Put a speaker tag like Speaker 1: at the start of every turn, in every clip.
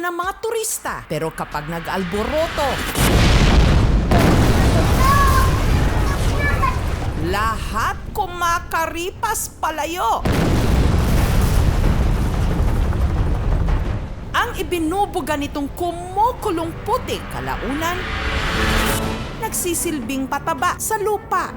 Speaker 1: kayo ng mga turista. Pero kapag nag-alboroto, lahat kumakaripas palayo. Ang ibinubuga nitong kumukulong putik kalaunan, nagsisilbing pataba sa lupa.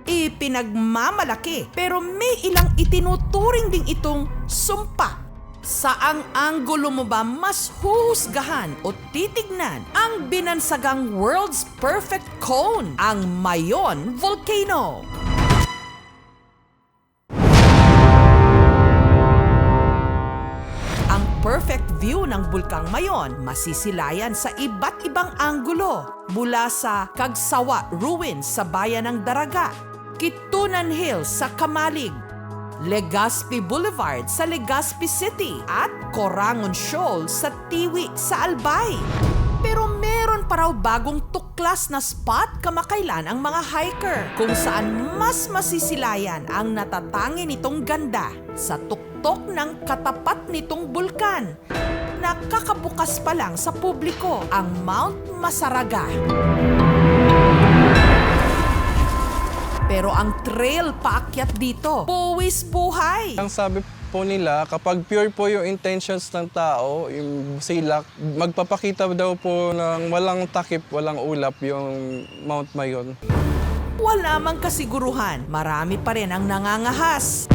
Speaker 1: Ipinagmamalaki pero may ilang itinuturing ding itong sumpa. Saang anggulo mo ba mas huhusgahan o titignan ang binansagang world's perfect cone, ang Mayon Volcano? Ang perfect view ng Bulkang Mayon masisilayan sa iba't ibang anggulo mula sa Cagsawa Ruins sa Bayan ng Daraga, Kitunan Hills sa Kamalig, Legazpi Boulevard sa Legazpi City at Corangon Shoal sa Tiwi sa Albay. Pero meron pa raw bagong tuklas na spot kamakailan ang mga hiker kung saan mas masisilayan ang natatangi nitong ganda sa tuktok ng katapat nitong bulkan. Nakakabukas pa lang sa publiko ang Mount Masaraga. Pero ang trail paakyat dito, buwis buhay.
Speaker 2: Ang sabi po nila, kapag pure po yung intentions ng tao, yung silak, magpapakita daw po ng walang takip, walang ulap yung Mount Mayon.
Speaker 1: Wala mang kasiguruhan, marami pa rin ang nangangahas.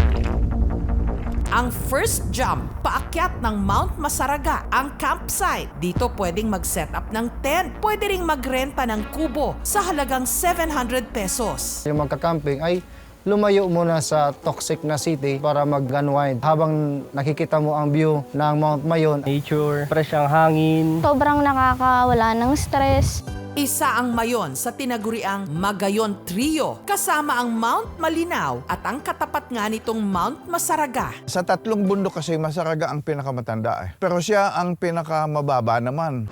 Speaker 1: Ang first jump, paakyat ng Mount Masaraga, ang campsite. Dito pwedeng mag-set up ng tent, pwede ring magrenta ng kubo sa halagang 700 pesos.
Speaker 3: Yung magka-camping ay lumayo muna sa toxic na city para mag-unwind habang nakikita mo ang view ng Mount Mayon.
Speaker 4: Nature, fresh ang hangin.
Speaker 5: Sobrang nakakawala ng stress.
Speaker 1: Isa ang Mayon sa tinaguriang Magayon Trio, kasama ang Mount Malinaw at ang katapat nga nitong Mount Masaraga.
Speaker 6: Sa tatlong bundok kasi Masaraga ang pinakamatanda eh. Pero siya ang pinakamababa naman.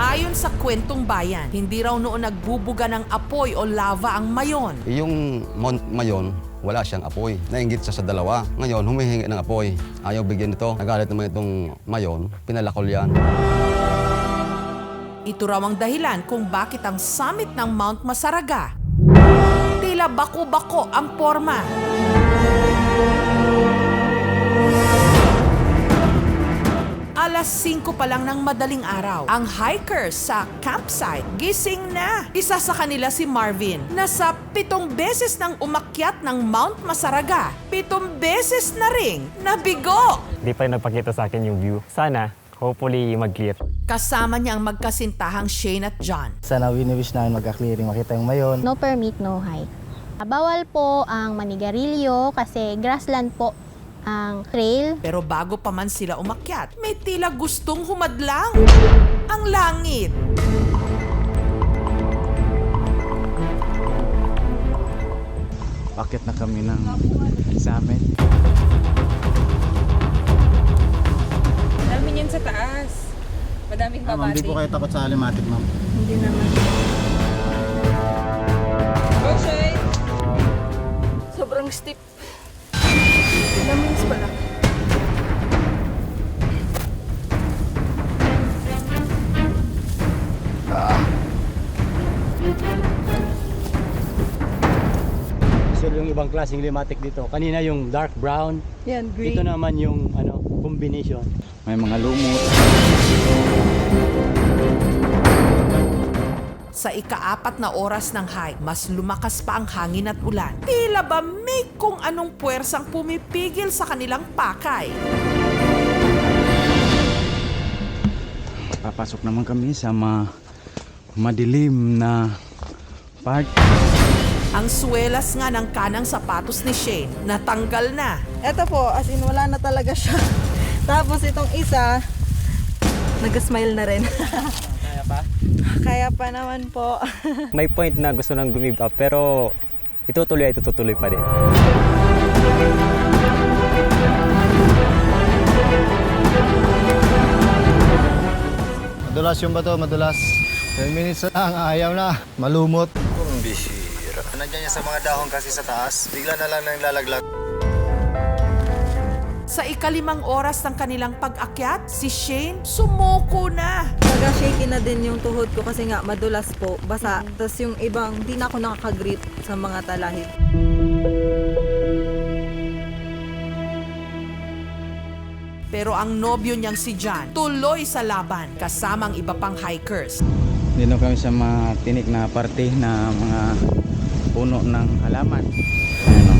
Speaker 1: Ayon sa kwentong bayan, hindi raw noon nagbubuga ng apoy o lava ang Mayon.
Speaker 7: Yung Mount Mayon, wala siyang apoy. Nainggit siya sa dalawa. Ngayon, humihingi ng apoy. Ayaw bigyan ito. Nagalit naman itong Mayon. Pinalakol yan.
Speaker 1: Ito raw ang dahilan kung bakit ang summit ng Mount Masaraga tila bako-bako ang forma. Alas 5 pa lang ng madaling araw, ang hikers sa campsite gising na. Isa sa kanila si Marvin, na sa 7 beses nang umakyat ng Mount Masaraga, 7 beses na ring nabigo.
Speaker 4: Di pa rin nagpakita sa akin yung view. Sana, hopefully mag-clear.
Speaker 1: Kasama niya ang magkasintahang Shane at John.
Speaker 3: Sana wini-wish namin magka-clearing, makita yung Mayon.
Speaker 5: No permit, no hike. Bawal po ang manigarilyo kasi grassland po ang trail.
Speaker 1: Pero bago pa man sila umakyat, may tila gustong humadlang. Ang langit.
Speaker 8: Bakit na kami ng summit?
Speaker 9: Dami niyan sa taas. Madaming babati.
Speaker 8: Hindi po kayo takot sa alimatic, ma'am?
Speaker 9: Hindi naman. Go, Shay! Sobrang steep. Lamins pala.
Speaker 4: So yung ibang klaseng limatic dito. Kanina yung dark brown.
Speaker 9: Yan, green.
Speaker 4: Ito naman yung combination.
Speaker 8: May mga lumot.
Speaker 1: Sa ika-4 na oras ng hike, mas lumakas pa ang hangin at ulan. Tila ba may kung anong puwersang pumipigil sa kanilang pakay.
Speaker 8: Papasok naman kami sa madilim na part.
Speaker 1: Ang suwelas nga ng kanang sapatos ni Shane, natanggal na.
Speaker 9: Eto po, as in wala na talaga siya. Tapos itong isa, nag-smile na rin.
Speaker 4: Kaya pa?
Speaker 9: Kaya pa naman po.
Speaker 4: May point na gusto nang give up pero itutuloy pa din.
Speaker 3: Madulas yung bato, madulas. 10 minutes na lang, ayaw na. Malumot.
Speaker 1: Sa ika-5 oras ng kanilang pag-akyat, si Shane sumuko na.
Speaker 9: Naga-shaky na din yung tuhod ko kasi nga madulas po, basa. Tapos yung ibang, di na ako nakaka-grip sa mga talahib.
Speaker 1: Pero ang nobyo niyang si John tuloy sa laban kasamang iba pang hikers.
Speaker 8: Dito kami sa mga tinik na parte na mga puno ng halaman. Ano,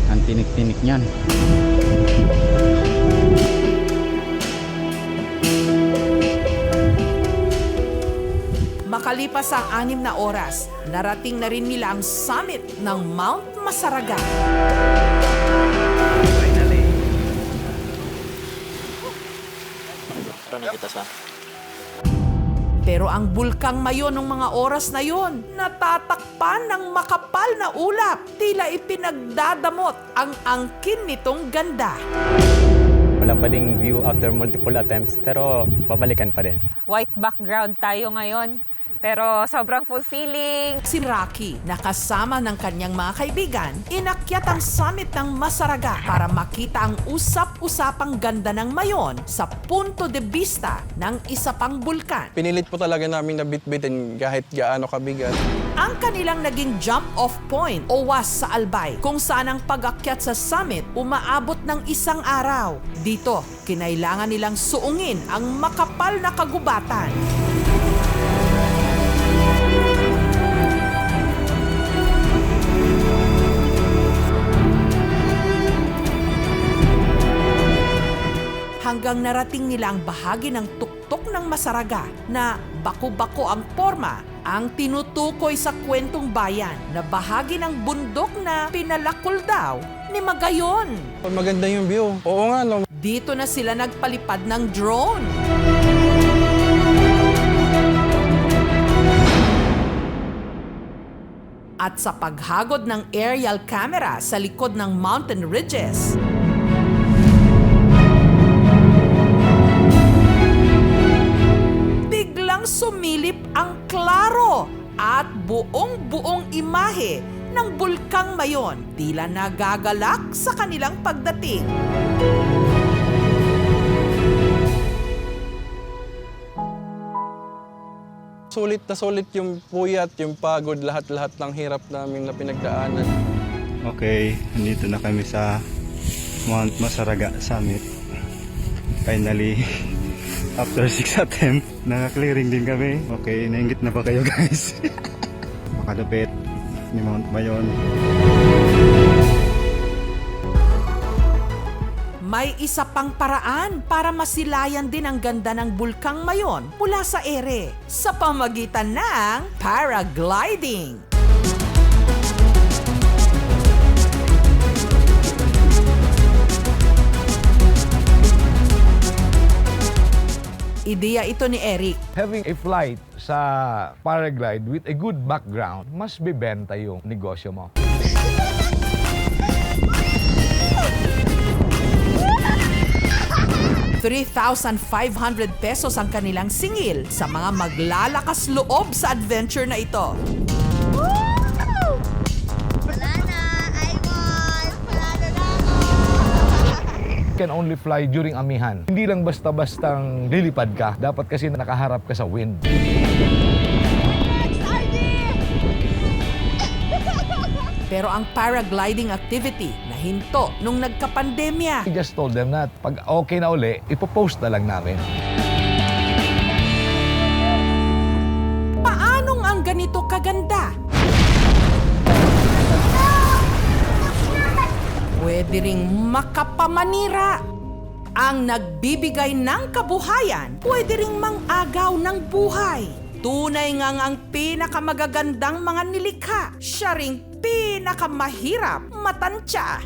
Speaker 8: ang tinik-tinik niyan.
Speaker 1: Makalipas ang 6 na oras, narating na rin nila ang summit ng Mount Masaraga. Pero ang bulkang Mayon ng mga oras na yon, natatakpan ng makapal na ulap. Tila ipinagdadamot ang angkin nitong ganda.
Speaker 4: Wala pa ding view after multiple attempts pero babalikan pa din.
Speaker 10: White background tayo ngayon. Pero sobrang fulfilling.
Speaker 1: Si Rocky, nakasama ng kanyang mga kaibigan, inakyat ang summit ng Masaraga para makita ang usap-usapang ganda ng Mayon sa punto de vista ng isa pang bulkan.
Speaker 2: Pinilit po talaga namin na bitbitin kahit gaano kabigat.
Speaker 1: Ang kanilang naging jump-off point o was sa Albay, kung saan ang pag-akyat sa summit umaabot ng 1 araw. Dito, kinailangan nilang suungin ang makapal na kagubatan. Hanggang narating nila ang bahagi ng tuktok ng Masaraga na bako-bako ang forma, ang tinutukoy sa kwentong bayan na bahagi ng bundok na pinalakol daw ni Magayon.
Speaker 2: Maganda yung view. Oo nga, no?
Speaker 1: Dito na sila nagpalipad ng drone. At sa paghagod ng aerial camera sa likod ng mountain ridges, biglang sumilip ang klaro at buong-buong imahe ng bulkang Mayon, tila nagagalak sa kanilang pagdating.
Speaker 2: Sulit yung puyat, yung pagod, lahat-lahat ng hirap namin na pinagdaanan.
Speaker 8: Okay, nandito na kami sa Mount Masaraga Summit. Finally, after 6 attempts, naka-clearing din kami. Okay, nainggit na ba kayo guys? Makalupit ni Mount Mayon.
Speaker 1: May isa pang paraan para masilayan din ang ganda ng bulkang Mayon mula sa ere sa pamagitan ng paragliding. Ideya ito ni Eric.
Speaker 11: Having a flight sa paraglide with a good background, mas bibenta yung negosyo mo.
Speaker 1: ₱3,500 ang kanilang singil sa mga maglalakas loob sa adventure na ito.
Speaker 11: Can only fly during amihan. Hindi lang basta-bastang lilipad ka. Dapat kasi nakaharap ka sa wind.
Speaker 1: Pero ang paragliding activity nahinto nung nagka-pandemya.
Speaker 11: I just told them na pag okay na uli, ipopost na lang namin.
Speaker 1: Paanong ang ganito kaganda? Pwede ring makapamanira. Ang nagbibigay ng kabuhayan, pwede ring mang-agaw ng buhay. Tunay ngang ang pinakamagagandang mga nilikha, siya ring pinakamahirap matansya.